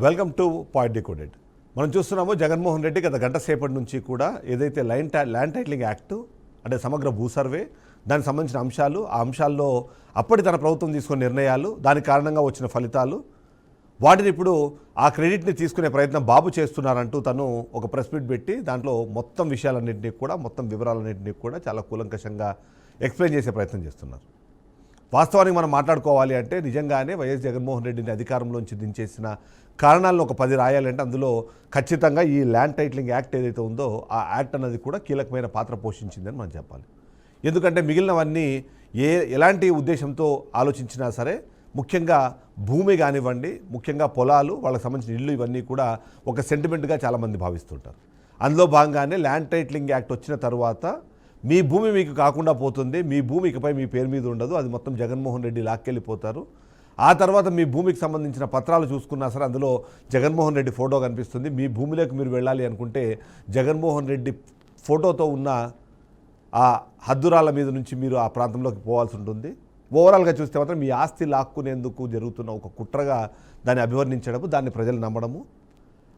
Welcome to point decoded. మనం చూస్తున్నాము జగన్మోహన్ రెడ్డి గత గంట సేపటి నుంచి కూడా ఏదైతే ల్యాండ్ టైటిలింగ్ యాక్ట్ అంటే సమగ్ర భూ సర్వే దానికి సంబంధించిన అంశాలు, ఆ అంశాల్లో అప్పటి తన ప్రభుత్వం తీసుకున్న నిర్ణయాలు, దానికి కారణంగా వచ్చిన ఫలితాలు, వాటిని ఇప్పుడు ఆ క్రెడిట్ని తీసుకునే ప్రయత్నం బాబు చేస్తున్నారంటూ తను ఒక ప్రెస్ మీట్ పెట్టి దాంట్లో మొత్తం విషయాలన్నింటినీ కూడా, మొత్తం వివరాలన్నింటినీ కూడా చాలా కూలంకషంగా ఎక్స్ప్లెయిన్ చేసే ప్రయత్నం చేస్తున్నారు. వాస్తవానికి మనం మాట్లాడుకోవాలి అంటే నిజంగానే వైఎస్ జగన్మోహన్ రెడ్డిని అధికారంలోంచి దించేసిన కారణాలను ఒక 10 రాయాలంటే అందులో ఖచ్చితంగా ఈ ల్యాండ్ టైటిలింగ్ యాక్ట్ ఏదైతే ఉందో ఆ యాక్ట్ అన్నది కూడా కీలకమైన పాత్ర పోషించిందని మనం చెప్పాలి. ఎందుకంటే మిగిలినవన్నీ ఎలాంటి ఉద్దేశంతో ఆలోచించినా సరే, ముఖ్యంగా భూమి కానివ్వండి, ముఖ్యంగా పొలాలు, వాళ్ళకి సంబంధించిన ఇల్లు, ఇవన్నీ కూడా ఒక సెంటిమెంట్గా చాలామంది భావిస్తుంటారు. అందులో భాగంగానే ల్యాండ్ టైటిలింగ్ యాక్ట్ వచ్చిన తర్వాత మీ భూమి మీకు కాకుండా పోతుంది, మీ భూమి ఇకపై మీ పేరు మీద ఉండదు, అది మొత్తం జగన్మోహన్ రెడ్డి లాక్కెళ్ళిపోతారు. ఆ తర్వాత మీ భూమికి సంబంధించిన పత్రాలు చూసుకున్నా సరే అందులో జగన్మోహన్ రెడ్డి ఫోటో కనిపిస్తుంది. మీ భూమిలోకి మీరు వెళ్ళాలి అనుకుంటే జగన్మోహన్ రెడ్డి ఫోటోతో ఉన్న ఆ హద్దురాల మీద నుంచి మీరు ఆ ప్రాంతంలోకి పోవాల్సి ఉంటుంది. ఓవరాల్గా చూస్తే మాత్రం మీ ఆస్తి లాక్కునేందుకు జరుగుతున్న ఒక కుట్రగా దాన్ని అభివర్ణించడము, దాన్ని ప్రజలు నమ్మడము,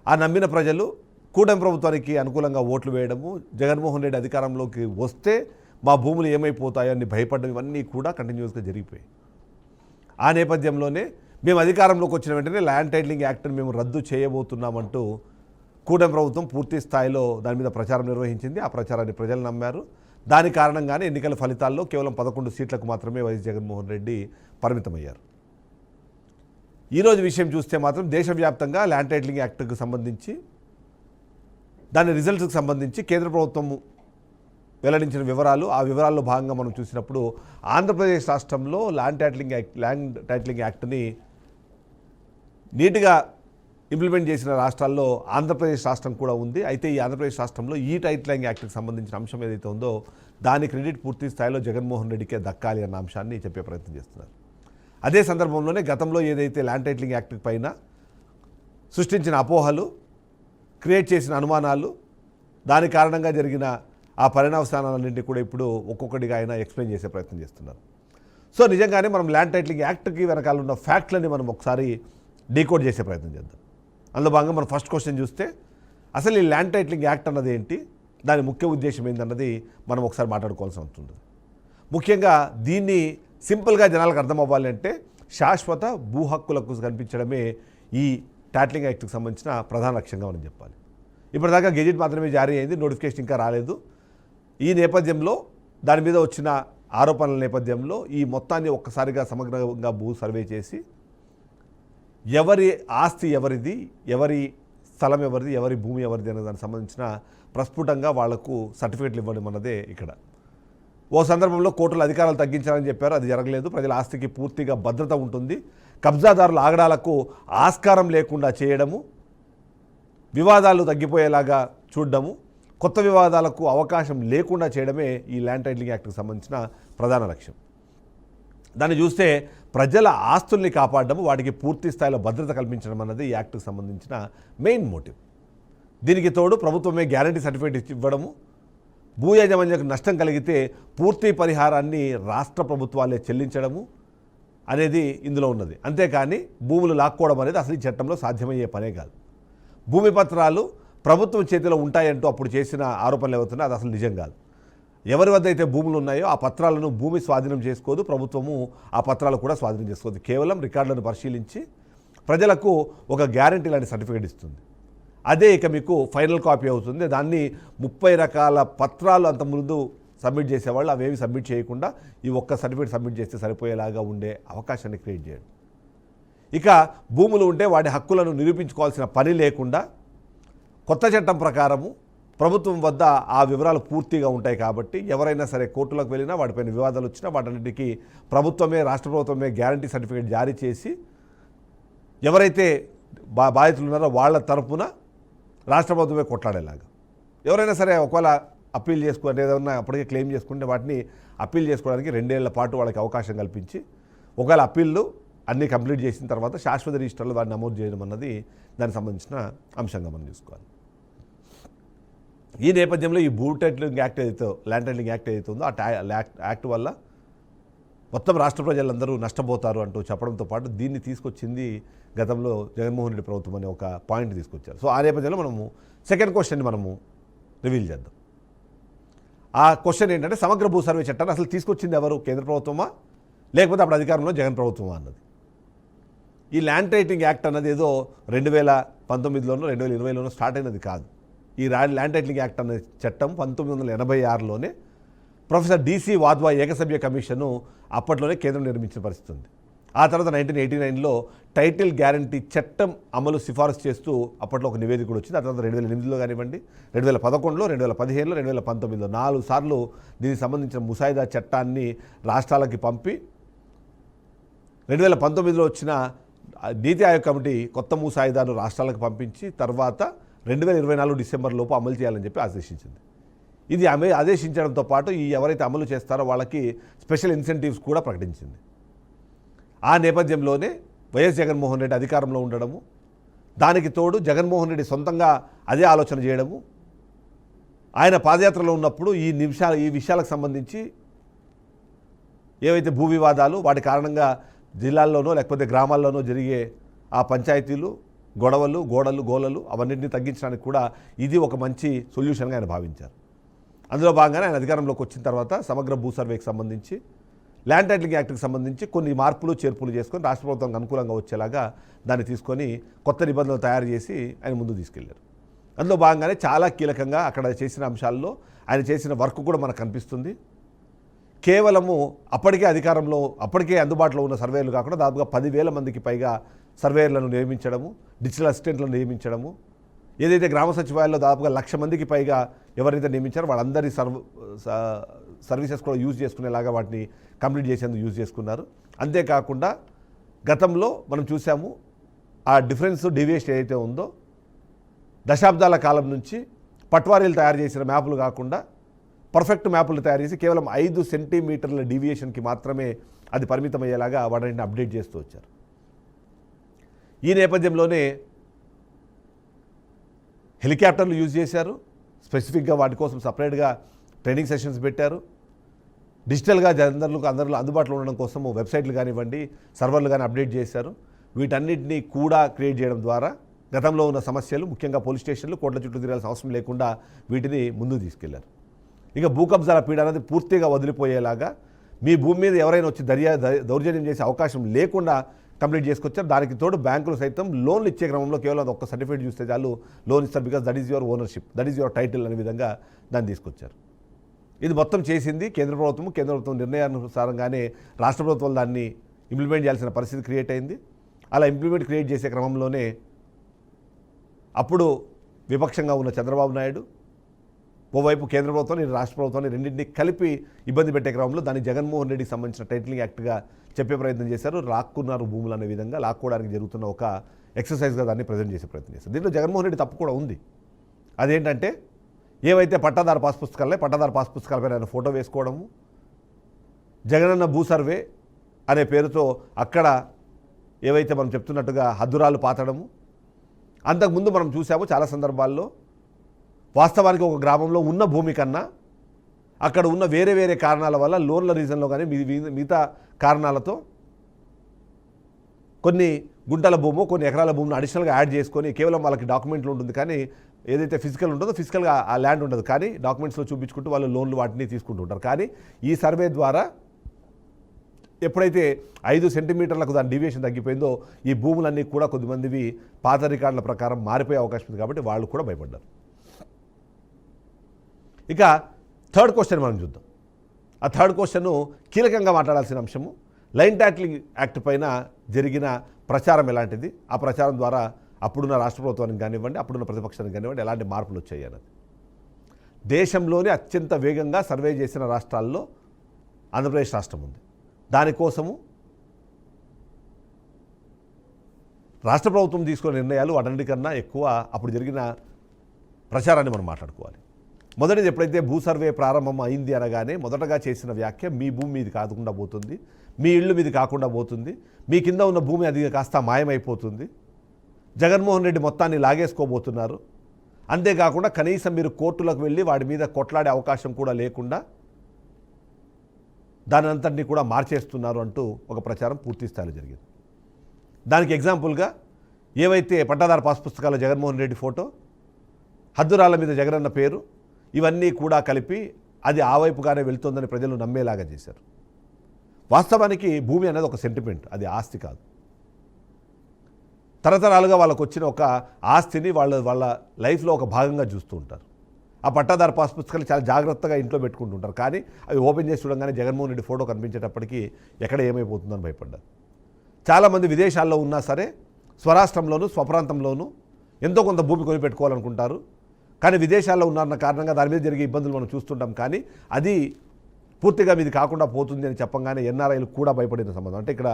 ఆ నమ్మిన ప్రజలు కూటమి ప్రభుత్వానికి అనుకూలంగా ఓట్లు వేయడము, జగన్మోహన్ రెడ్డి అధికారంలోకి వస్తే మా భూములు ఏమైపోతాయో అని భయపడడం, ఇవన్నీ కూడా కంటిన్యూస్గా జరిగిపోయాయి. ఆ నేపథ్యంలోనే మేము అధికారంలోకి వచ్చిన వెంటనే ల్యాండ్ టైటిలింగ్ యాక్ట్ని మేము రద్దు చేయబోతున్నామంటూ కూటమి ప్రభుత్వం పూర్తి స్థాయిలో దాని మీద ప్రచారం నిర్వహించింది. ఆ ప్రచారాన్ని ప్రజలు నమ్మారు. దాని కారణంగానే ఎన్నికల ఫలితాల్లో కేవలం 11 సీట్లకు మాత్రమే వైఎస్ జగన్మోహన్ రెడ్డి పరిమితమయ్యారు. ఈరోజు విషయం చూస్తే మాత్రం దేశవ్యాప్తంగా ల్యాండ్ టైటిలింగ్ యాక్ట్కు సంబంధించి, దాని రిజల్ట్స్కి సంబంధించి కేంద్ర ప్రభుత్వం వెల్లడించిన వివరాలు, ఆ వివరాల్లో భాగంగా మనం చూసినప్పుడు ఆంధ్రప్రదేశ్ రాష్ట్రంలో ల్యాండ్ టైటిలింగ్ యాక్ట్ని నీట్గా ఇంప్లిమెంట్ చేసిన రాష్ట్రాల్లో ఆంధ్రప్రదేశ్ రాష్ట్రం కూడా ఉంది. అయితే ఈ ఆంధ్రప్రదేశ్ రాష్ట్రంలో ఈ టైటిలింగ్ యాక్ట్కి సంబంధించిన అంశం ఏదైతే ఉందో దాని క్రెడిట్ పూర్తి స్థాయిలో జగన్మోహన్ రెడ్డికే దక్కాలి అన్న అంశాన్ని చెప్పే ప్రయత్నం చేస్తున్నారు. అదే సందర్భంలోనే గతంలో ఏదైతే ల్యాండ్ టైటిలింగ్ యాక్ట్ పైన సృష్టించిన అపోహలు, క్రియేట్ చేసిన అనుమానాలు, దాని కారణంగా జరిగిన ఆ పరిణామాలన్నింటినీ కూడా ఇప్పుడు ఒక్కొక్కటిగా ఆయన ఎక్స్ప్లెయిన్ చేసే ప్రయత్నం చేస్తున్నారు. సో నిజంగానే మనం ల్యాండ్ టైటిలింగ్ యాక్ట్కి వెనకాల ఉన్న ఫ్యాక్ట్లని మనం ఒకసారి డీకోడ్ చేసే ప్రయత్నం చేద్దాం. అందులో భాగంగా మనం ఫస్ట్ క్వశ్చన్ చూస్తే అసలు ఈ ల్యాండ్ టైటిలింగ్ యాక్ట్ అన్నది ఏంటి, దాని ముఖ్య ఉద్దేశం ఏంటన్నది మనం ఒకసారి మాట్లాడుకోవాల్సి ఉంటుంది. ముఖ్యంగా దీన్ని సింపుల్గా జనాలకు అర్థం అవ్వాలి అంటే శాశ్వత భూ హక్కులకు కనిపించడమే ఈ టైటిలింగ్ యాక్ట్కి సంబంధించిన ప్రధాన లక్ష్యంగా మనం చెప్పాలి. ఇప్పటిదాకా గెజెట్ మాత్రమే జారీ అయింది, నోటిఫికేషన్ ఇంకా రాలేదు. ఈ నేపథ్యంలో దాని మీద వచ్చిన ఆరోపణల నేపథ్యంలో ఈ మొత్తాన్ని ఒక్కసారిగా సమగ్రంగా భూ సర్వే చేసి ఎవరి ఆస్తి ఎవరిది, ఎవరి స్థలం ఎవరిది, ఎవరి భూమి ఎవరిది అనే దానికి సంబంధించిన ప్రస్ఫుటంగా వాళ్లకు సర్టిఫికేట్లు ఇవ్వడం అన్నదే ఇక్కడ. ఓ సందర్భంలో కోర్టుల అధికారాలు తగ్గించాలని చెప్పారు, అది జరగలేదు. ప్రజల ఆస్తికి పూర్తిగా భద్రత ఉంటుంది, కబ్జాదారుల ఆగడాలకు ఆస్కారం లేకుండా చేయడము, వివాదాలు తగ్గిపోయేలాగా చూడడము, కొత్త వివాదాలకు అవకాశం లేకుండా చేయడమే ఈ ల్యాండ్ టైటిలింగ్ యాక్ట్కి సంబంధించిన ప్రధాన లక్ష్యం. దాన్ని చూస్తే ప్రజల ఆస్తుల్ని కాపాడడం, వాటికి పూర్తి స్థాయిలో భద్రత కల్పించడం అన్నది ఈ యాక్ట్కి సంబంధించిన మెయిన్ మోటివ్. దీనికి తోడు ప్రభుత్వమే గ్యారంటీ సర్టిఫికేట్ ఇవ్వడము, భూ యాజమాన్యానికి నష్టం కలిగితే పూర్తి పరిహారాన్ని రాష్ట్ర ప్రభుత్వాలే చెల్లించడము అనేది ఇందులో ఉన్నది. అంతేకాని భూములు లాక్కోవడం అనేది అసలు ఈ చట్టంలో సాధ్యమయ్యే పనే కాదు. భూమి పత్రాలు ప్రభుత్వం చేతిలో ఉంటాయంటూ అప్పుడు చేసిన ఆరోపణలు ఏవవుతున్నాయి, అది అసలు నిజం కాదు. ఎవరి వద్ద అయితే భూములు ఉన్నాయో ఆ పత్రాలను భూమి స్వాధీనం చేసుకోదు, ప్రభుత్వము ఆ పత్రాలు కూడా స్వాధీనం చేసుకోదు. కేవలం రికార్డులను పరిశీలించి ప్రజలకు ఒక గ్యారంటీ లాంటి సర్టిఫికేట్ ఇస్తుంది. అదే ఇక మీకు ఫైనల్ కాపీ అవుతుంది. దాన్ని 30 రకాల పత్రాలు అంత ముందు సబ్మిట్ చేసేవాళ్ళు అవేవి సబ్మిట్ చేయకుండా ఈ ఒక్క సర్టిఫికేట్ సబ్మిట్ చేస్తే సరిపోయేలాగా ఉండే అవకాశాన్ని క్రియేట్ చేయడం. ఇక భూములు ఉంటే వాటి హక్కులను నిరూపించుకోవాల్సిన పని లేకుండా కొత్త చట్టం ప్రకారము ప్రభుత్వం వద్ద ఆ వివరాలు పూర్తిగా ఉంటాయి కాబట్టి ఎవరైనా సరే కోర్టులకు వెళ్ళినా, వాటిపైన వివాదాలు వచ్చినా వాటన్నిటికీ ప్రభుత్వమే, రాష్ట్ర ప్రభుత్వమే గ్యారంటీ సర్టిఫికేట్ జారీ చేసి ఎవరైతే బాధితులు ఉన్నారో వాళ్ళ తరపున రాష్ట్ర ప్రభుత్వమే కొట్లాడేలాగా, ఎవరైనా సరే ఒకవేళ అప్పీల్ చేసుకుంటే ఏదైనా అప్పటికే క్లెయిమ్ చేసుకుంటే వాటిని అప్పీల్ చేసుకోవడానికి 2 ఏళ్ల పాటు వాళ్ళకి అవకాశం కల్పించి, ఒకవేళ అప్పీళ్ళు అన్నీ కంప్లీట్ చేసిన తర్వాత శాశ్వత రిజిస్టర్లో దాన్ని నమోదు చేయడం అన్నది దానికి సంబంధించిన అంశంగా మనం చూసుకోవాలి. ఈ నేపథ్యంలో ఈ భూ టైటిలింగ్ యాక్ట్ ఏదైతే, ల్యాండ్ టైటిలింగ్ యాక్ట్ ఏదైతే ఉందో ఆ యాక్ట్ వల్ల మొత్తం రాష్ట్ర ప్రజలందరూ నష్టపోతారు అంటూ చెప్పడంతో పాటు దీన్ని తీసుకొచ్చింది గతంలో జగన్మోహన్ రెడ్డి ప్రభుత్వం అనే ఒక పాయింట్ తీసుకొచ్చారు. సో ఆ నేపథ్యంలో మనము సెకండ్ క్వశ్చన్ని మనము రివీల్ చేద్దాం. ఆ క్వశ్చన్ ఏంటంటే సమగ్ర భూ సర్వే చట్టాన్ని అసలు తీసుకొచ్చింది ఎవరు, కేంద్ర ప్రభుత్వమా లేకపోతే అప్పుడు అధికారంలో జగన్ ప్రభుత్వమా అన్నది. ఈ ల్యాండ్ టైటిలింగ్ యాక్ట్ అన్నది ఏదో 2019లోనో 2020లోనో స్టార్ట్ అయినది కాదు. ఈ ల్యాండ్ టైటిలింగ్ యాక్ట్ అనే చట్టం 1986లోనే ప్రొఫెసర్ డిసి వాద్వా ఏకసభ్య కమిషను అప్పట్లోనే కేంద్రం నిర్మించిన పరిస్థితి ఉంది. ఆ తర్వాత 1989లో టైటిల్ గ్యారంటీ చట్టం అమలు సిఫారసు చేస్తూ అప్పట్లో ఒక నివేదిక కూడా వచ్చింది. ఆ తర్వాత 2008లో కానివ్వండి, 2011లో, 2015లో, 2019లో 4 సార్లు దీనికి సంబంధించిన ముసాయిదా చట్టాన్ని రాష్ట్రాలకి పంపి 2019లో వచ్చిన నీతి ఆయోగ్ కమిటీ కొత్త ముసాయిదాను రాష్ట్రాలకు పంపించి తర్వాత 2024 డిసెంబర్ లోపు అమలు చేయాలని చెప్పి ఆదేశించింది. ఇది ఆదేశించడంతో పాటు ఈ ఎవరైతే అమలు చేస్తారో వాళ్ళకి స్పెషల్ ఇన్సెంటివ్స్ కూడా ప్రకటించింది. ఆ నేపథ్యంలోనే వైఎస్ జగన్మోహన్ రెడ్డి అధికారంలో ఉండడము, దానికి తోడు జగన్మోహన్ రెడ్డి సొంతంగా అదే ఆలోచన చేయడము, ఆయన పాదయాత్రలో ఉన్నప్పుడు ఈ విషయాలకు సంబంధించి ఏవైతే భూ వివాదాలు వాటి కారణంగా జిల్లాల్లోనో లేకపోతే గ్రామాల్లోనో జరిగే ఆ పంచాయతీలు గోడలు అవన్నింటినీ తగ్గించడానికి కూడా ఇది ఒక మంచి సొల్యూషన్గా ఆయన భావించారు. అందులో భాగంగానే ఆయన అధికారంలోకి వచ్చిన తర్వాత సమగ్ర భూ సర్వేకి సంబంధించి, ల్యాండ్ టైటిలింగ్ యాక్ట్కి సంబంధించి కొన్ని మార్పులు చేర్పులు చేసుకొని రాష్ట్ర ప్రభుత్వానికి అనుకూలంగా వచ్చేలాగా దాన్ని తీసుకొని కొత్త నిబంధనలు తయారు చేసి ఆయన ముందు తీసుకెళ్లారు. అందులో భాగంగానే చాలా కీలకంగా అక్కడ చేసిన అంశాల్లో ఆయన చేసిన వర్క్ కూడా మనకు కనిపిస్తుంది. కేవలము అప్పటికే అందుబాటులో ఉన్న సర్వేలు కాకుండా దాదాపుగా 10,000 మందికి పైగా సర్వేయర్లను నియమించడము, డిజిటల్ అసిస్టెంట్లను నియమించడము, ఏదైతే గ్రామ సచివాలయాల్లో దాదాపుగా 1,00,000 మందికి పైగా ఎవరైతే నియమించారో వాళ్ళందరి సర్వీసెస్ కూడా యూజ్ చేసుకునేలాగా వాటిని కంప్లీట్ చేసేందుకు యూజ్ చేసుకున్నారు. అంతేకాకుండా గతంలో మనం చూసాము ఆ డీవియేషన్ ఏదైతే ఉందో దశాబ్దాల కాలం నుంచి పట్వారీలు తయారు చేసిన మ్యాపులు కాకుండా పర్ఫెక్ట్ మ్యాపులు తయారు చేసి కేవలం 5 సెంటీమీటర్ల డీవియేషన్కి మాత్రమే అది పరిమితమయ్యేలాగా వాటిని అప్డేట్ చేస్తూ వచ్చారు. ఈ నేపథ్యంలోనే హెలికాప్టర్లు యూజ్ చేశారు, స్పెసిఫిక్గా వాటి కోసం సపరేట్గా ట్రైనింగ్ సెషన్స్ పెట్టారు. డిజిటల్గా అందరిలో అందుబాటులో ఉండడం కోసము వెబ్సైట్లు కానివ్వండి, సర్వర్లు కానీ అప్డేట్ చేశారు. వీటన్నిటినీ కూడా క్రియేట్ చేయడం ద్వారా గతంలో ఉన్న సమస్యలు, ముఖ్యంగా పోలీస్ స్టేషన్లు, కోట్ల చుట్టూ తిరగాల్సిన అవసరం లేకుండా వీటిని ముందుకు తీసుకెళ్లారు. ఇక భూ కబ్జాల పీడ అనేది పూర్తిగా వదిలిపోయేలాగా మీ భూమి మీద ఎవరైనా వచ్చి దౌర్జన్యం చేసే అవకాశం లేకుండా కంప్లీట్ చేసుకొచ్చారు. దానికి తోడు బ్యాంకులు సైతం లోన్లు ఇచ్చే క్రమంలో కేవలం అది ఒక్క సర్టిఫికేట్ చూస్తే చాలు లోన్ ఇస్తారు, because that is your ownership, that is your title అనే విధంగా దాన్ని తీసుకొచ్చారు. ఇది మొత్తం చేసింది కేంద్ర ప్రభుత్వం నిర్ణయానుసారంగానే రాష్ట్ర ప్రభుత్వాలు దాన్ని ఇంప్లిమెంట్ చేయాల్సిన పరిస్థితి క్రియేట్ అయింది. అలా క్రియేట్ చేసే క్రమంలోనే అప్పుడు విపక్షంగా ఉన్న చంద్రబాబు నాయుడు ఓవైపు కేంద్ర ప్రభుత్వాన్ని, రాష్ట్ర ప్రభుత్వాన్ని రెండింటినీ కలిపి ఇబ్బంది పెట్టే క్రమంలో దాన్ని జగన్మోహన్ రెడ్డికి సంబంధించిన టైటిలింగ్ యాక్ట్గా చెప్పే ప్రయత్నం చేశారు. లాక్కున్నారు భూములు అనే విధంగా లాక్కోవడానికి జరుగుతున్న ఒక ఎక్సర్సైజ్గా దాన్ని ప్రజెంట్ చేసే ప్రయత్నం చేశారు. దీంట్లో జగన్మోహన్ రెడ్డి తప్పు కూడా ఉంది. అదేంటంటే ఏవైతే పట్టాదారు పాస్ పుస్తకాలపైన ఆయన ఫోటో వేసుకోవడము, జగనన్న భూ సర్వే అనే పేరుతో అక్కడ ఏవైతే మనం చెప్తున్నట్టుగా హద్దురాలు పాతడము, అంతకుముందు మనం చూసాము చాలా సందర్భాల్లో వాస్తవానికి ఒక గ్రామంలో ఉన్న భూమి కన్నా అక్కడ ఉన్న వేరే కారణాల వల్ల లోన్ల రీజన్లో కానీ మిగతా కారణాలతో కొన్ని గుంటల భూము, కొన్ని ఎకరాల భూమిని అడిషనల్గా యాడ్ చేసుకొని కేవలం వాళ్ళకి డాక్యుమెంట్లు ఉంటుంది, కానీ ఏదైతే ఫిజికల్ ఉంటుందో ఫిజికల్గా ఆ ల్యాండ్ ఉండదు, కానీ డాక్యుమెంట్స్లో చూపించుకుంటూ వాళ్ళు లోన్లు వాటిని తీసుకుంటూ ఉంటారు. కానీ ఈ సర్వే ద్వారా ఎప్పుడైతే 5 సెంటీమీటర్లకు దాని డీవియేషన్ తగ్గిపోయిందో ఈ భూములన్నీ కూడా కొద్దిమందివి పాత రికార్డుల ప్రకారం మారిపోయే అవకాశం ఉంది. కాబట్టి వాళ్ళు కూడా భయపడ్డారు. ఇక థర్డ్ క్వశ్చన్ మనం చూద్దాం. ఆ థర్డ్ క్వశ్చన్ కీలకంగా మాట్లాడాల్సిన అంశము ల్యాండ్ టైటిలింగ్ యాక్ట్ పైన జరిగిన ప్రచారం ఎలాంటిది, ఆ ప్రచారం ద్వారా అప్పుడున్న రాష్ట్ర ప్రభుత్వానికి కానివ్వండి, అప్పుడున్న ప్రతిపక్షానికి కానివ్వండి ఎలాంటి మార్పులు వచ్చాయి అన్నది. దేశంలోనే అత్యంత వేగంగా సర్వే చేసిన రాష్ట్రాల్లో ఆంధ్రప్రదేశ్ రాష్ట్రం ఉంది. దానికోసము రాష్ట్ర ప్రభుత్వం తీసుకున్న నిర్ణయాలు వాటన్నిటికన్నా ఎక్కువ అప్పుడు జరిగిన ప్రచారాన్ని మనం మాట్లాడుకోవాలి. మొదటిది ఎప్పుడైతే భూ సర్వే ప్రారంభం అయింది అనగానే మొదటగా చేసిన వ్యాఖ్య మీ భూమి మీది కాకుండా పోతుంది, మీ ఇళ్ళు మీది కాకుండా పోతుంది, మీ కింద ఉన్న భూమి అది కాస్త మాయమైపోతుంది, జగన్మోహన్ రెడ్డి మొత్తాన్ని లాగేసుకోబోతున్నారు, అంతేకాకుండా కనీసం మీరు కోర్టులకు వెళ్ళి వాడి మీద కొట్లాడే అవకాశం కూడా లేకుండా దాని అంతటినీ కూడా మార్చేస్తున్నారు అంటూ ఒక ప్రచారం పూర్తి స్థాయిలో జరిగింది. దానికి ఎగ్జాంపుల్గా ఏవైతే పట్టాదారు పాస్ పుస్తకాల జగన్మోహన్ రెడ్డి ఫోటో, హద్దురాళ్ళ మీద జగనన్న పేరు, ఇవన్నీ కూడా కలిపి అది ఆ వైపుగానే వెళ్తుందని ప్రజలు నమ్మేలాగా చేశారు. వాస్తవానికి భూమి అనేది ఒక సెంటిమెంట్, అది ఆస్తి కాదు. తరతరాలుగా వాళ్ళకు వచ్చిన ఒక ఆస్తిని వాళ్ళ లైఫ్లో ఒక భాగంగా చూస్తూ ఉంటారు. ఆ పట్టాదారు పాస్ పుస్తకాలు చాలా జాగ్రత్తగా ఇంట్లో పెట్టుకుంటుంటారు. కానీ అవి ఓపెన్ చేసి చూడంగానే జగన్మోహన్ రెడ్డి ఫోటో కనిపించేటప్పటికీ ఎక్కడ ఏమైపోతుందని భయపడ్డారు. చాలామంది విదేశాల్లో ఉన్నా సరే స్వరాష్ట్రంలోనూ స్వప్రాంతంలోనూ ఎంతో కొంత భూమి కొని పెట్టుకోవాలనుకుంటారు. కానీ విదేశాల్లో ఉన్నారన్న కారణంగా దాని మీద జరిగే ఇబ్బందులు మనం చూస్తుంటాం. కానీ అది పూర్తిగా మీది కాకుండా పోతుంది అని చెప్పంగానే ఎన్ఆర్ఐలు కూడా భయపడిన సంబంధం. అంటే ఇక్కడ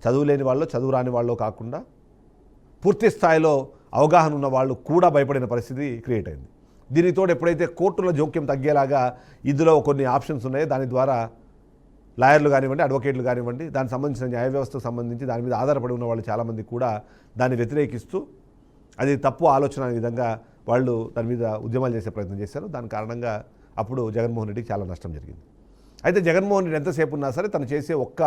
చదువు లేని వాళ్ళు, చదువు రాని వాళ్ళు కాకుండా పూర్తి స్థాయిలో అవగాహన ఉన్న వాళ్ళు కూడా భయపడిన పరిస్థితి క్రియేట్ అయింది. దీనితో ఎప్పుడైతే కోర్టుల జోక్యం తగ్గేలాగా ఇందులో కొన్ని ఆప్షన్స్ ఉన్నాయో దాని ద్వారా లాయర్లు కానివ్వండి, అడ్వకేట్లు కానివ్వండి, దానికి సంబంధించిన న్యాయ వ్యవస్థకు సంబంధించి దాని మీద ఆధారపడి ఉన్న వాళ్ళు చాలామంది కూడా దాన్ని వ్యతిరేకిస్తూ అది తప్పు ఆలోచన అనే విధంగా వాళ్ళు దాని మీద ఉద్యమాలు చేసే ప్రయత్నం చేశారు. దాని కారణంగా అప్పుడు జగన్మోహన్ రెడ్డికి చాలా నష్టం జరిగింది. అయితే జగన్మోహన్ రెడ్డి ఎంతసేపు ఉన్నా సరే తను చేసే ఒక్క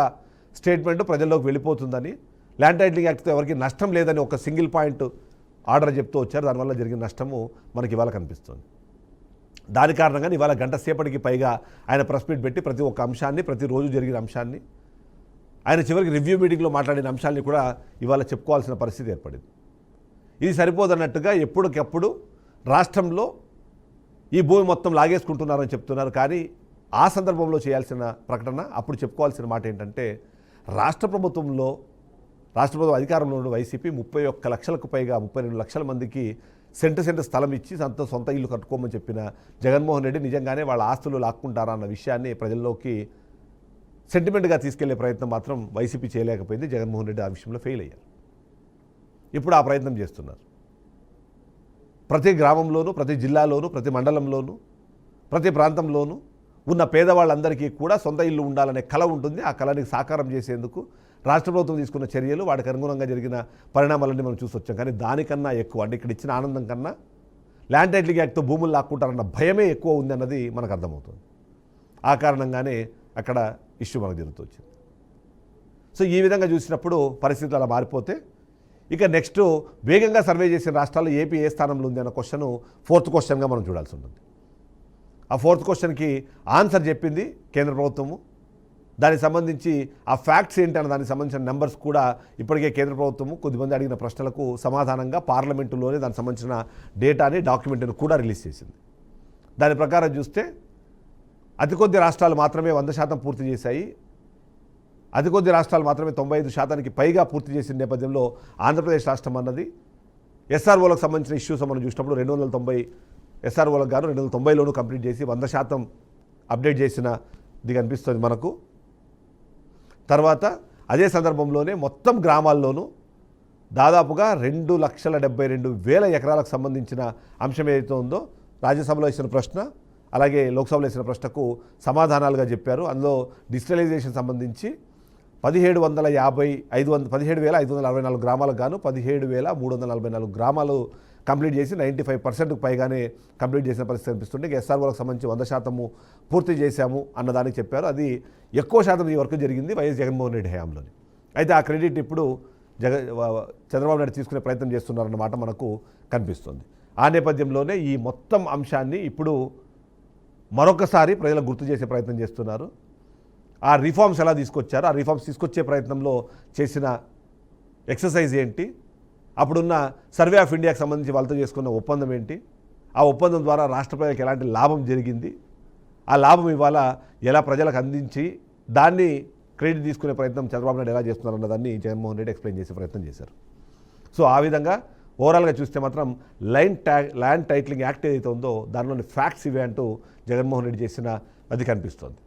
స్టేట్మెంట్ ప్రజల్లోకి వెళ్ళిపోతుందని, ల్యాండ్ టైటిలింగ్ యాక్ట్తో ఎవరికి నష్టం లేదని ఒక సింగిల్ పాయింట్ ఆర్డర్ చెప్తూ వచ్చారు. దానివల్ల జరిగిన నష్టము మనకి ఇవాళ కనిపిస్తుంది. దాని కారణంగా ఇవాళ గంట సేపటికి పైగా ఆయన ప్రెస్ మీట్ పెట్టి ప్రతి ఒక్క అంశాన్ని, ప్రతిరోజు జరిగిన అంశాన్ని, ఆయన చివరికి రివ్యూ మీటింగ్లో మాట్లాడిన అంశాన్ని కూడా ఇవాళ చెప్పుకోవాల్సిన పరిస్థితి ఏర్పడింది. ఇది సరిపోదన్నట్టుగా ఎప్పటికప్పుడు రాష్ట్రంలో ఈ భూమి మొత్తం లాగేసుకుంటున్నారని చెప్తున్నారు. కానీ ఆ సందర్భంలో చేయాల్సిన ప్రకటన, అప్పుడు చెప్పుకోవాల్సిన మాట ఏంటంటే రాష్ట్ర ప్రభుత్వం అధికారంలో ఉన్న వైసీపీ 31 లక్షలకు పైగా 32 లక్షల మందికి సెంటు స్థలం ఇచ్చి సొంత ఇల్లు కట్టుకోమని చెప్పిన జగన్మోహన్ రెడ్డి నిజంగానే వాళ్ళ ఆస్తులు లాక్కుంటారా అన్న విషయాన్ని ప్రజల్లోకి సెంటిమెంట్గా తీసుకెళ్లే ప్రయత్నం మాత్రం వైసీపీ చేయలేకపోయింది. జగన్మోహన్ రెడ్డి ఆ విషయంలో ఫెయిల్ అయ్యారు. ఇప్పుడు ఆ ప్రయత్నం చేస్తున్నారు. ప్రతి గ్రామంలోనూ, ప్రతి జిల్లాలోనూ, ప్రతి మండలంలోనూ, ప్రతి ప్రాంతంలోనూ ఉన్న పేదవాళ్ళందరికీ కూడా సొంత ఇల్లు ఉండాలనే కళ ఉంటుంది. ఆ కళని సాకారం చేసేందుకు రాష్ట్ర ప్రభుత్వం తీసుకున్న చర్యలు, వాటికి అనుగుణంగా జరిగిన పరిణామాలన్నీ మనం చూసి వచ్చాం. కానీ దానికన్నా ఎక్కువ, అంటే ఇక్కడ ఇచ్చిన ఆనందం కన్నా ల్యాండ్ టైటిలింగ్ యాక్ట్తో భూములు లాక్కుంటారన్న భయమే ఎక్కువ ఉంది అన్నది మనకు అర్థమవుతుంది. ఆ కారణంగానే అక్కడ ఇష్యూ మనకు జరుగుతూ వచ్చింది. సో ఈ విధంగా చూసినప్పుడు పరిస్థితులు అలా మారిపోతే ఇక నెక్స్ట్ వేగంగా సర్వే చేసిన రాష్ట్రాల్లో ఏపీ ఏ స్థానంలో ఉంది అన్న క్వశ్చన్ 4th క్వశ్చన్గా మనం చూడాల్సి ఉంటుంది. ఆ 4th క్వశ్చన్కి ఆన్సర్ చెప్పింది కేంద్ర ప్రభుత్వము. దానికి సంబంధించి ఆ ఫ్యాక్ట్స్ ఏంటి అన్న దానికి సంబంధించిన నెంబర్స్ కూడా ఇప్పటికే కేంద్ర ప్రభుత్వము కొద్దిమంది అడిగిన ప్రశ్నలకు సమాధానంగా పార్లమెంటులోనే దానికి సంబంధించిన డేటాని, డాక్యుమెంట్ని కూడా రిలీజ్ చేసింది. దాని ప్రకారం చూస్తే అతి కొద్ది రాష్ట్రాలు మాత్రమే 100% పూర్తి చేశాయి. అతి కొద్ది రాష్ట్రాలు మాత్రమే 95% పైగా పూర్తి చేసిన నేపథ్యంలో ఆంధ్రప్రదేశ్ రాష్ట్రం అన్నది ఎస్ఆర్ఓలకు సంబంధించిన ఇష్యూస్ మనం చూసినప్పుడు 290 ఎస్ఆర్ఓలకు గాను 290లోనూ కంప్లీట్ చేసి 100% అప్డేట్ చేసినది కనిపిస్తుంది మనకు. తర్వాత అదే సందర్భంలోనే మొత్తం గ్రామాల్లోనూ దాదాపుగా 2,72,000 ఎకరాలకు సంబంధించిన అంశం ఏదైతే ఉందో రాజ్యసభలో ఇచ్చిన ప్రశ్న, అలాగే లోక్సభలో ఇచ్చిన ప్రశ్నకు సమాధానాలుగా చెప్పారు. అందులో డిజిటలైజేషన్ సంబంధించి 17,564 గ్రామాలకు గాను 17,344 గ్రామాలు కంప్లీట్ చేసి 95%కు పైగానే కంప్లీట్ చేసిన పరిస్థితి కనిపిస్తుంది. ఎస్ఆర్ఓలకు సంబంధించి 100% పూర్తి చేశాము అన్నదానికి చెప్పారు. అది ఎక్కువ శాతం ఈ వరకు జరిగింది వైఎస్ జగన్మోహన్ రెడ్డి హయాంలోని. అయితే ఆ క్రెడిట్ ఇప్పుడు చంద్రబాబు నాయుడు తీసుకునే ప్రయత్నం చేస్తున్నారన్నమాట మనకు కనిపిస్తుంది. ఆ నేపథ్యంలోనే ఈ మొత్తం అంశాన్ని ఇప్పుడు మరొకసారి ప్రజలకు గుర్తు చేసే ప్రయత్నం చేస్తున్నారు. ఆ రిఫార్మ్స్ ఎలా తీసుకొచ్చారు, ఆ రిఫార్మ్స్ తీసుకొచ్చే ప్రయత్నంలో చేసిన ఎక్సర్సైజ్ ఏంటి, అప్పుడున్న సర్వే ఆఫ్ ఇండియాకి సంబంధించి వాళ్ళతో చేసుకున్న ఒప్పందం ఏంటి, ఆ ఒప్పందం ద్వారా రాష్ట్ర ప్రజలకు ఎలాంటి లాభం జరిగింది, ఆ లాభం ఇవాళ ఎలా ప్రజలకు అందించి దాన్ని క్రెడిట్ తీసుకునే ప్రయత్నం చంద్రబాబు నాయుడు ఎలా చేస్తున్నారన్న దాన్ని జగన్మోహన్ రెడ్డి ఎక్స్ప్లెయిన్ చేసే ప్రయత్నం చేశారు. సో ఆ విధంగా ఓవరాల్గా చూస్తే మాత్రం ల్యాండ్ టైటిలింగ్ యాక్ట్ ఏదైతే ఉందో దానిలోని ఫ్యాక్ట్స్ ఇవే అంటూ జగన్మోహన్ రెడ్డి చేసిన అది కనిపిస్తోంది.